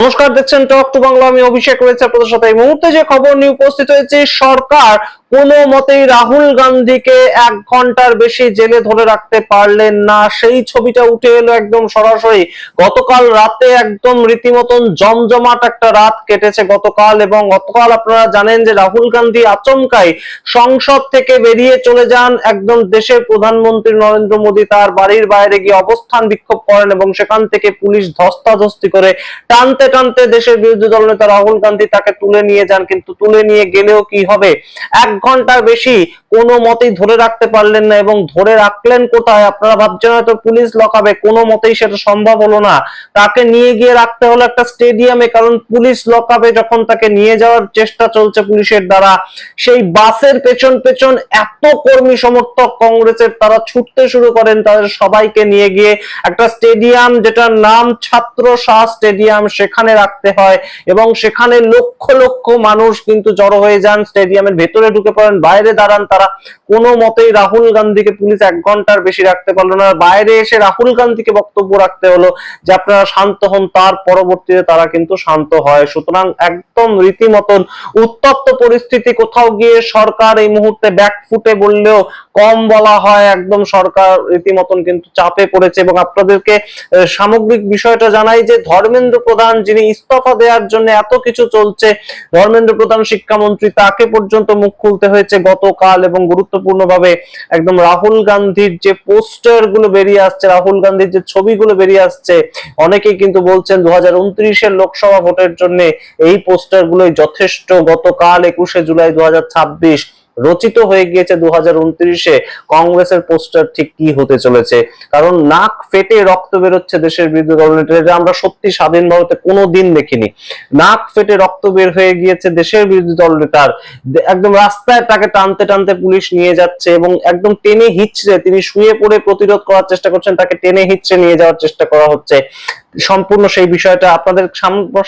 নমস্কার, দেখছেন talk to Bangla. আমি অভিষেক রয়েছে আপনাদের সাথে। এই মুহূর্তে যে খবর নিয়ে উপস্থিত হয়েছে, সরকার কোনো মতেই রাহুল গান্ধীকে 1 ঘন্টার বেশি জেলে ধরে রাখতে পারলেন না। সেই ছবিটা উঠে এলো একদম সরাসরি। গতকাল রাতে একদম রীতিমতন জমজমাট একটা রাত কেটেছে গতকাল, এবং গতকাল আপনারা জানেন যে রাহুল গান্ধী আচমকাই সংসদ থেকে বেরিয়ে চলে যান। একদম দেশের প্রধানমন্ত্রী নরেন্দ্র মোদী তার বাড়ির বাইরে গিয়ে অবস্থান বিক্ষোভ করেন, এবং সেখান থেকে পুলিশ ধস্তাধস্তি করে টানতে টানতে দেশের বিরোধী দলনেতা রাহুল গান্ধী তাকে তুলে নিয়ে যান। কিন্তু তুলে নিয়ে গেলেও কি হবে, 1 ঘন্টার বেশি কোনো মতেই ধরে রাখতে পারলেন না। এবং ধরে রাখলেন কোথায়? আপনারা ভাবছেন হয়তো পুলিশ লকাবে, কোনো মতেই সেটা সম্ভব হলো না। তাকে নিয়ে গিয়ে রাখতে হলো একটা স্টেডিয়ামে, কারণ পুলিশ লকাবে যখন তাকে নিয়ে যাওয়ার চেষ্টা চলছে পুলিশের দ্বারা, সেই বাসের পেছন পেছন এত কর্মী সমর্থক কংগ্রেসের তারা ছুটতে শুরু করেন তাদের সবাইকে নিয়ে গিয়ে একটা স্টেডিয়াম, যেটার নাম ছাত্র শাহ স্টেডিয়াম, সেখানে রাখতে হয়। এবং সেখানে লক্ষ লক্ষ মানুষ কিন্তু জড়ো হয়ে যান, স্টেডিয়ামের ভেতরে ঢুকে পড়েন, বাইরে দাঁড়ান তারা। কোনো মতেই রাহুল গান্ধীকে পুলিশ 1 ঘন্টার বেশি রাখতে পারলো না। বাইরে এসে রাহুল গান্ধীকে বক্তব্য রাখতে হলো যে আপনারা শান্ত হন। তার পরবর্তীতে তারা কিন্তু শান্ত হয়। সুতরাং একদম রীতিমতন উত্তপ্ত পরিস্থিতি। কোথাও গিয়ে সরকার এই মুহূর্তে ব্যাকফুটে বললেও কম বলা হয়। একদম সরকার রীতিমতন কিন্তু চাপে পড়েছে। এবং আপনাদেরকে সামগ্রিক বিষয়টা জানাই যে ধর্মেন্দ্র প্রধান, যিনি ইস্তফা দেওয়ার জন্য এত কিছু চলছে, ধর্মেন্দ্র প্রধান শিক্ষামন্ত্রী, তাকে পর্যন্ত মুখ খুলতে হয়েছে গতকাল। এবং গুরুত্বপূর্ণ ভাবে একদম রাহুল গান্ধীর যে পোস্টার গুলো বেরিয়ে আসছে, রাহুল গান্ধীর যে ছবিগুলো বেরিয়ে আসছে, অনেকেই কিন্তু বলছেন 2029-এর লোকসভা ভোটের জন্য এই পোস্টার গুলোই যথেষ্ট। গতকাল 21শে জুলাই 2026 রচিত হয়ে গিয়েছে 2029-এ কংগ্রেসের পোস্টার ঠিক কি হতে চলেছে। কারণ নাক ফেটে রক্ত বেরোচ্ছে দেশের বিরোধী দলনেতাদের, যেটা আমরা সত্যি স্বাধীন ভারতে কোনোদিন দেখিনি। নাক ফেটে রক্ত বের হয়ে গিয়েছে দেশের বিরোধী দলনেতার। একদম রাস্তায় তাকে টানতে টানতে পুলিশ নিয়ে যাচ্ছে, এবং একদম টেনে হিচড়ে, তিনি শুয়ে পড়ে প্রতিরোধ করার চেষ্টা করছেন, তাকে টেনে হিচড়ে নিয়ে যাওয়ার চেষ্টা করা হচ্ছে। সম্পূর্ণ সেই বিষয়টা আপনাদের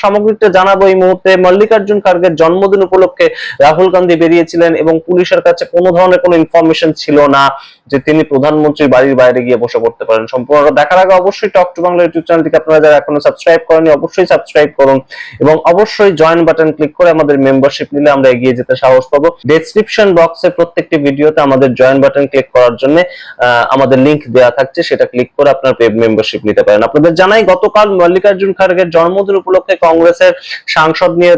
সামগ্রিকটা জানাবো এই মুহূর্তে। মল্লিকার্জুন খার্গের জন্মদিন উপলক্ষে রাহুল গান্ধী বেরিয়েছিলেন, এবং পুলিশের কাছে কোনো ধরনের কোনো ইনফরমেশন ছিল না যে তিনি প্রধানমন্ত্রীর বাড়ির বাইরে গিয়ে বসে পড়তে পারেন। সম্পূর্ণটা দেখার আগে অবশ্যই টক টু বাংলা ইউটিউব চ্যানেলটিকে আপনারা যারা এখনো সাবস্ক্রাইব করেননি অবশ্যই সাবস্ক্রাইব করুন, এবং অবশ্যই জয়েন বাটন ক্লিক করে আমাদের মেম্বারশিপ নিলে আমরা এগিয়ে যেতে সাহস পাবো। ডেসক্রিপশন বক্সে প্রত্যেকটি ভিডিওতে আমাদের জয়েন বাটন ক্লিক করার জন্য আমাদের লিংক দেওয়া থাকছে, সেটা ক্লিক করে আপনার পেড মেম্বারশিপ নিতে পারেন। আপনাদের জানাই গতকাল মল্লিকার্জুন খার্গের জন্মদিন উপলক্ষে কংগ্রেসের সাংসদ নিয়ে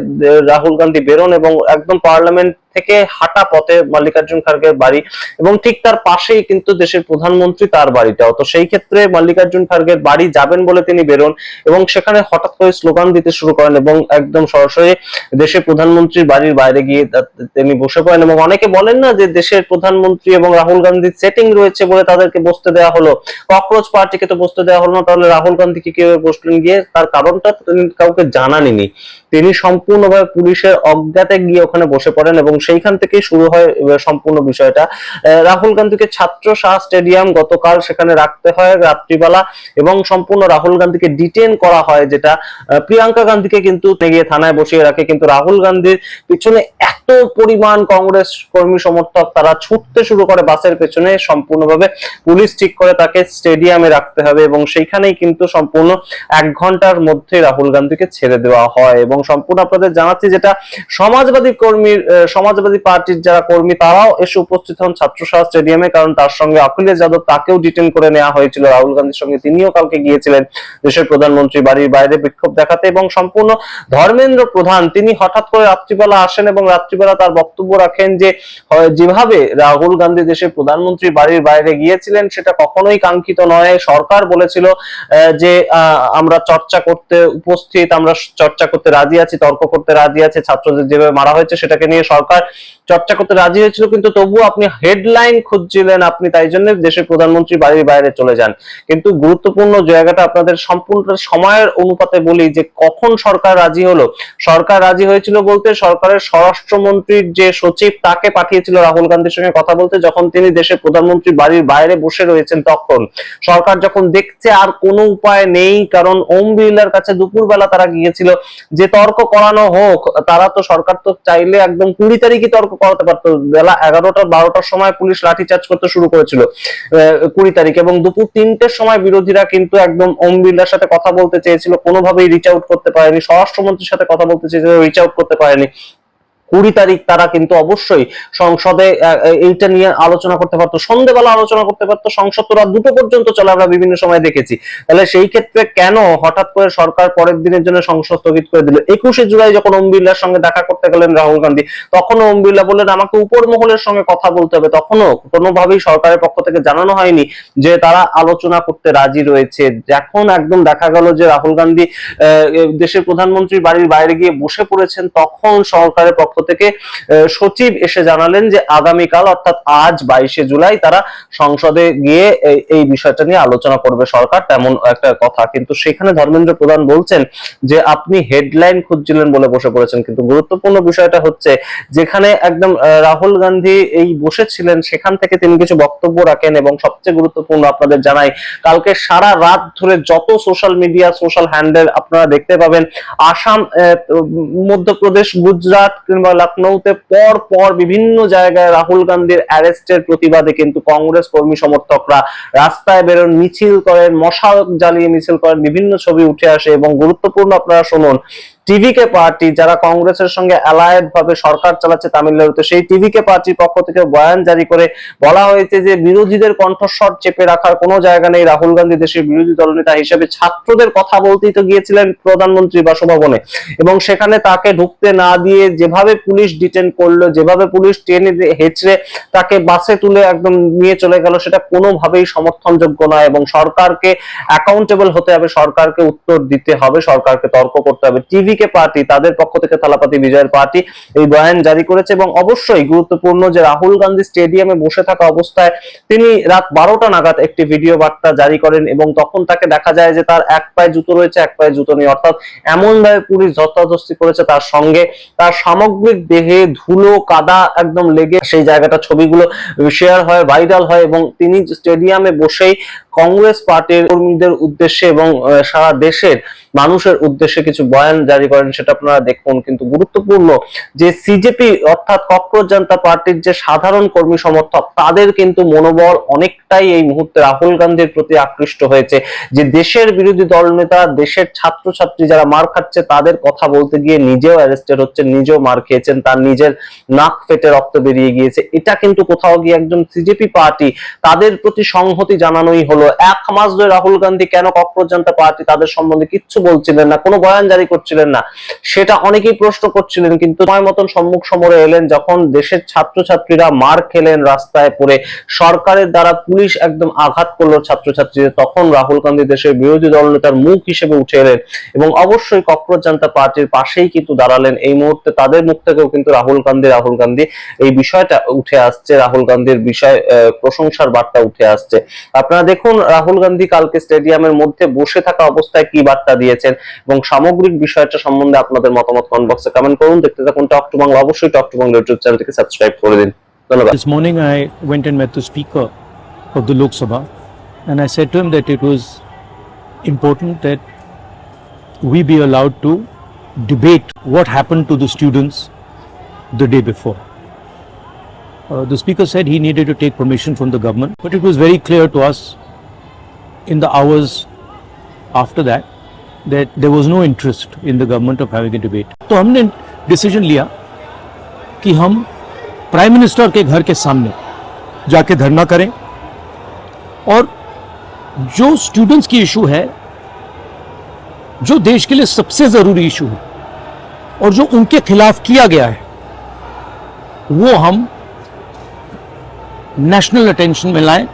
রাহুল গান্ধী বেরোন, এবং একদম পার্লামেন্ট থেকে হাঁটা পথে মল্লিকার্জুন খার্গের বাড়ি, এবং ঠিক তার পাশেই কিন্তু দেশের প্রধানমন্ত্রী তার বাড়িটাও। তো সেই ক্ষেত্রে মল্লিকার্জুন খার্গের বাড়ি যাবেন বলে তিনি বেরোন, এবং সেখানে হঠাৎ করে স্লোগান দিতে শুরু করেন, এবং একদম সরাসরি দেশের প্রধানমন্ত্রীর বাড়ির বাইরে গিয়ে তিনি বসে পড়েন। এবং অনেকে বলেন না যে দেশের প্রধানমন্ত্রী এবং রাহুল গান্ধীর সেটিং রয়েছে বলে তাদেরকে বসতে দেওয়া হলো, ককরোচ পার্টিকে তো বসতে দেওয়া হলো না, তাহলে রাহুল গান্ধীকে কিভাবে বসলেন গিয়ে? তার কারণটা তিনি কাউকে জানাননি। তিনি সম্পূর্ণভাবে পুলিশের অজ্ঞাতে গিয়ে ওখানে বসে পড়েন, এবং সেইখান থেকেই শুরু হয় সম্পূর্ণ বিষয়টা। রাহুল গান্ধীকে ছাত্র শাহ স্টেডিয়াম গতকাল সেখানে রাখতে হয় রাত্রিবেলা, এবং সম্পূর্ণ রাহুল গান্ধীকে ডিটেইন করা হয়, যেটা প্রিয়াঙ্কা গান্ধীকে কিন্তু গিয়ে থানায় বসিয়ে রাখে। কিন্তু রাহুল গান্ধীর পিছনে এত পরিমাণ কংগ্রেস কর্মী সমর্থক তারা ছুটতে শুরু করে বাসের পেছনে, সম্পূর্ণভাবে পুলিশ ঠিক করে তাকে স্টেডিয়ামে রাখতে হবে, এবং সেইখানেই কিন্তু সম্পূর্ণ 1 ঘন্টার মধ্যে রাহুল গান্ধীকে ছেড়ে দেওয়া হয়। এবং সম্পূর্ণ আপনাদের জানাচ্ছি, যেটা সমাজবাদী পার্টির যারা কর্মী তারাও এসে উপস্থিত হন ছাত্রসভা স্টেডিয়ামে, কারণ তার সঙ্গে অখিলেশ যাদব, তাকেও ডিটেইন করে নেওয়া হয়েছিল রাহুল গান্ধীর সঙ্গে। তিনিও কালকে গিয়েছিলেন দেশের প্রধানমন্ত্রী বাড়ির বাইরে বিক্ষোভ দেখাতে। এবং সম্পূর্ণ ধর্মেন্দ্র প্রধান, তিনি হঠাৎ করে রাত্রিবেলা আসেন, এবং রাত্রিবেলা তার বক্তব্য রাখেন যে যেভাবে রাহুল গান্ধী দেশের প্রধানমন্ত্রী বাড়ির বাইরে গিয়েছিলেন সেটা কখনোই কাঙ্ক্ষিত নয়। সরকার বলেছিল যে আমরা চর্চা করতে উপস্থিত, আমরা চর্চা করতে রাজি আছি, তর্ক করতে রাজি আছে, ছাত্রদের যেভাবে মারা হয়েছে সেটাকে নিয়ে সরকার চর্চা করতে রাজি হয়েছিল, কিন্তু তবুও আপনি হেডলাইন খুঁজছিলেন, আপনি তাই জন্য দেশের প্রধানমন্ত্রী বাড়ির বাইরে চলে যান। কিন্তু গুরুত্বপূর্ণ জায়গাটা আপনাদের সম্পূর্ণ সময়ের অনুপাতে বলি যে কখন সরকার রাজি হলো। সরকার রাজি হয়েছিল বলতে সরকারের স্বরাষ্ট্রমন্ত্রীর যে সচিব তাকে পাঠিয়েছিল রাহুল গান্ধীর সঙ্গে কথা বলতে, যখন তিনি দেশের প্রধানমন্ত্রী বাড়ির বাইরে বসে রয়েছেন। তখন সরকার যখন দেখছে আর কোনো উপায় নেই, কারণ ওম বিড়লার কাছে দুপুরবেলা তারা গিয়েছিল যে তর্ক করানো হোক, তারা তো সরকার তো চাইলে একদম 20 তারিখই তর্ক করাতে পারতো। বেলা 11টা-12টার সময় পুলিশ লাঠিচার্জ করতে শুরু করেছিল 20 তারিখ, এবং দুপুর 3টের সময় বিরোধীরা কিন্তু একদম ওম বিড়লার সাথে কথা বলতে চেয়েছিল, কোনোভাবেই রিচ আউট করতে পারেনি। স্বরাষ্ট্রমন্ত্রীর সাথে কথা বলতে চেয়েছিল, রিচ আউট করতে পারেনি। 20 তারিখ তারা কিন্তু অবশ্যই সংসদে এইটা নিয়ে আলোচনা করতে পারতো, সন্ধ্যেবেলা আলোচনা করতে পারতো। সংসদ তো রাত 2টো পর্যন্ত চলে, আমরা বিভিন্ন সময় দেখেছি। তাহলে সেই ক্ষেত্রে কেন হঠাৎ করে সরকার পরের দিনের জন্য সংসদ স্থগিত করে দিল? 21শে জুলাই যখন ওম বিড়লার সঙ্গে দেখা করতে গেলেন রাহুল গান্ধী, তখনও ওম বিড়লা বললেন আমাকে উপর মহলের সঙ্গে কথা বলতে হবে। তখনও কোনোভাবেই সরকারের পক্ষ থেকে জানানো হয়নি যে তারা আলোচনা করতে রাজি রয়েছে। এখন একদম দেখা গেল যে রাহুল গান্ধী দেশের প্রধানমন্ত্রীর বাড়ির বাইরে গিয়ে বসে পড়েছেন, তখন সরকারের পক্ষ থেকে সচিব এসে জানালেন যে আগামীকাল অর্থাৎ আজ 22শে জুলাই তারা সংসদে গিয়ে এই বিষয়টা নিয়ে আলোচনা করবে সরকার, তেমন একটা কথা। কিন্তু সেখানে ধর্মেন্দ্র প্রধান বলছেন যে আপনি হেডলাইন খুঁজছিলেন বলে বসে পড়েছেন। কিন্তু গুরুত্বপূর্ণ বিষয়টা হচ্ছে যেখানে একদম রাহুল গান্ধী এই বসেছিলেন সেখান থেকে তিনি কিছু বক্তব্য রাখেন, এবং সবচেয়ে গুরুত্বপূর্ণ আপনাদের জানাই, কালকে সারা রাত ধরে যত সোশ্যাল মিডিয়া সোশ্যাল হ্যান্ডেল আপনারা দেখতে পাবেন, আসাম, মধ্যপ্রদেশ, গুজরাট কিংবা লখনৌতে পর পর বিভিন্ন জায়গায় রাহুল গান্ধীর অ্যারেস্টের প্রতিবাদে কিন্তু কংগ্রেস কর্মী সমর্থকরা রাস্তায় বেরোন, মিছিল করেন, মশাল জ্বালিয়ে মিছিল করেন, বিভিন্ন ছবি উঠে আসে। এবং গুরুত্বপূর্ণ আপনারা শুনুন, টিভিকে পার্টি যারা কংগ্রেসের সঙ্গে অ্যালায়েড ভাবে সরকার চালাচ্ছে তামিলনাড়ুতে, সেই টিভিকে পার্টির পক্ষ থেকে বয়ান জারি করে বলা হয়েছে যে বিরোধীদের কণ্ঠস্বর চেপে রাখার কোনো জায়গা নেই। রাহুল গান্ধী দেশের বিরোধী দলনেতা হিসেবে ছাত্রদের কথা বলতেই তো গিয়েছিলেন প্রধানমন্ত্রী বাসভবনে, এবং সেখানে তাকে ঢুকতে না দিয়ে যেভাবে পুলিশ ডিটেন করলো, যেভাবে পুলিশ টেনে হেঁচড়ে তাকে বাসে তুলে একদম নিয়ে চলে গেল, সেটা কোনোভাবেই সমর্থনযোগ্য নয়। এবং সরকারকে অ্যাকাউন্টেবল হতে হবে, সরকারকে উত্তর দিতে হবে, সরকারকে তর্ক করতে হবে। টিভিকে পার্টি তাদের পক্ষ থেকে থালাপাতি বিজয়ের পার্টি এই বয়ান জারি করেছে। এবং অবশ্যই গুরুত্বপূর্ণ যে রাহুল গান্ধী স্টেডিয়ামে বসে থাকা অবস্থায় তিনি রাত 12টা নাগাদ একটি ভিডিও বার্তা জারি করেন, এবং তখন তাকে দেখা যায় যে তার এক পায়ে জুতো রয়েছে, এক পায়ে জুতো নেই, অর্থাৎ এমন ভাবে পুলিশ ধস্তাধস্তি করেছে তার সঙ্গে, তার সামগ্রিক দেহে ধুলো কাদা একদম লেগে সেই জায়গাটা, ছবিগুলো শেয়ার হয়, ভাইরাল হয়। এবং তিনি স্টেডিয়ামে বসেই কংগ্রেস পার্টির কর্মীদের উদ্দেশ্যে এবং সারা দেশের মানুষের উদ্দেশ্যে কিছু বয়ান জারি করেন, সেটা আপনারা দেখুন। কিন্তু গুরুত্বপূর্ণ যে সিজেপি অর্থাৎ ককরোচ জনতা পার্টির যে সাধারণ কর্মী সমর্থক, তাদের কিন্তু মনোবল অনেকটাই এই মুহূর্তে রাহুল গান্ধীর প্রতি আকৃষ্ট হয়েছে। যে দেশের বিরোধী দলনেতা, দেশের ছাত্রছাত্রী যারা মার খাচ্ছে, তাদের কথা বলতে গিয়ে নিজেও অ্যারেস্টেড হচ্ছেন, নিজেও মার খেয়েছেন, তার নিজের নাক ফেটে রক্ত বেরিয়ে গিয়েছে। এটা কিন্তু কোথাও গিয়ে একজন সিজেপি পার্টি, তাদের প্রতি সংহতি জানানোই হলো। 1 মাস ধরে রাহুল গান্ধী কেন ককরোচ জনতা পার্টি তাদের সম্বন্ধে কিচ্ছু বলছিলেন না, কোনো বয়ান জারি করছিলেন না, সেটা অনেকেই প্রশ্ন করছিলেন। কিন্তু সময় মতন সম্মুখ সমরে এলেন, যখন দেশের ছাত্রছাত্রীরা মার খেলেন রাস্তায় পড়ে, সরকারের দ্বারা পুলিশ একদম আঘাত করলো ছাত্রছাত্রীদের, তখন রাহুল গান্ধী দেশের বিরোধী দলনেতার মুখ হিসেবে উঠে এলেন, এবং অবশ্যই ককরোচ জনতা পার্টির পাশেই কিন্তু দাঁড়ালেন। এই মুহূর্তে তাদের মুখ থেকেও কিন্তু রাহুল গান্ধী এই বিষয়টা উঠে আসছে, রাহুল গান্ধীর বিষয় প্রশংসার বার্তা উঠে আসছে। আপনারা দেখুন রাহুল গান্ধী কালকে স্টেডিয়ামের মধ্যে বসে থাকা অবস্থায় কি বার্তা দিয়েছেন, এবং সামগ্রিক বিষয়টা সম্বন্ধে আপনাদের মতামত কমেন্ট বক্সে কমেন্ট করুন। দেখতে থাকুন টক টু বাংলা, অবশ্যই টক টু বাংলা ইউটিউব চ্যানেলটিকে সাবস্ক্রাইব করে দিন। ধন্যবাদ। This morning I went and met the Speaker of the Lok Sabha, and I said to him that it was important that we be allowed to debate what happened to the students the day before. The Speaker said he needed to take permission from the government, but it was very clear to us in the hours after that there was no interest in the government of having a debate. तो हमने decision लिया कि हम prime minister के घर के सामने जाके धरना करें, और जो स्टूडेंट्स की इशू है, जो देश के लिए सबसे जरूरी इशू है और जो उनके खिलाफ किया गया है, वो हम नेशनल अटेंशन में लाएं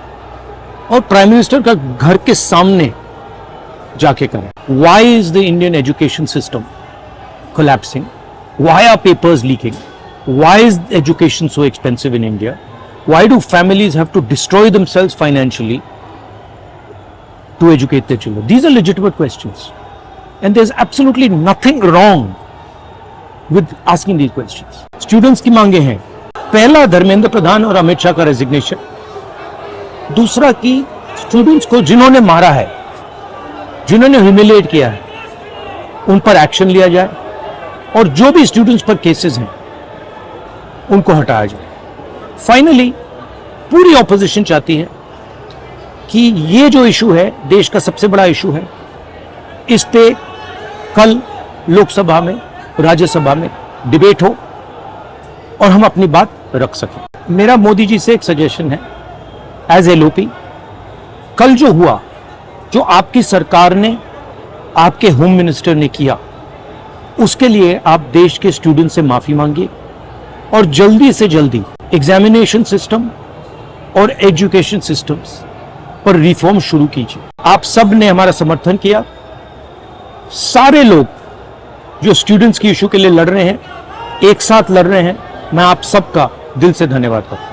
और प्राइम मिनिस्टर का घर के सामने जाके करें. Why is the Indian education system collapsing? Why are papers leaking? Why is education so expensive in India? Why do families have to destroy themselves financially to educate their children? These are legitimate questions, and there's absolutely nothing wrong with asking these questions. Students की मांगे हैं, पहला धर्मेंद्र प्रधान और अमित शाह का resignation, दूसरा कि students को जिन्होंने मारा है, जिन्होंने ह्यूमिलिएट किया है, उन पर एक्शन लिया जाए, और जो भी स्टूडेंट्स पर केसेस हैं उनको हटाया जाए। फाइनली पूरी ऑपोजिशन चाहती है कि ये जो इशू है, देश का सबसे बड़ा इशू है, इस पे कल लोकसभा में, राज्यसभा में डिबेट हो और हम अपनी बात रख सकें। मेरा मोदी जी से एक सजेशन है, एज एलओपी, कल जो हुआ, जो आपकी सरकार ने, आपके होम मिनिस्टर ने किया, उसके लिए आप देश के स्टूडेंट से माफी मांगिए और जल्दी से जल्दी एग्जामिनेशन सिस्टम और एजुकेशन सिस्टम्स पर रिफॉर्म शुरू कीजिए। आप सब ने हमारा समर्थन किया। सारे लोग जो स्टूडेंट्स की इशू के लिए लड़ रहे हैं, एक साथ लड़ रहे हैं, मैं आप सबका दिल से धन्यवाद करता हूं।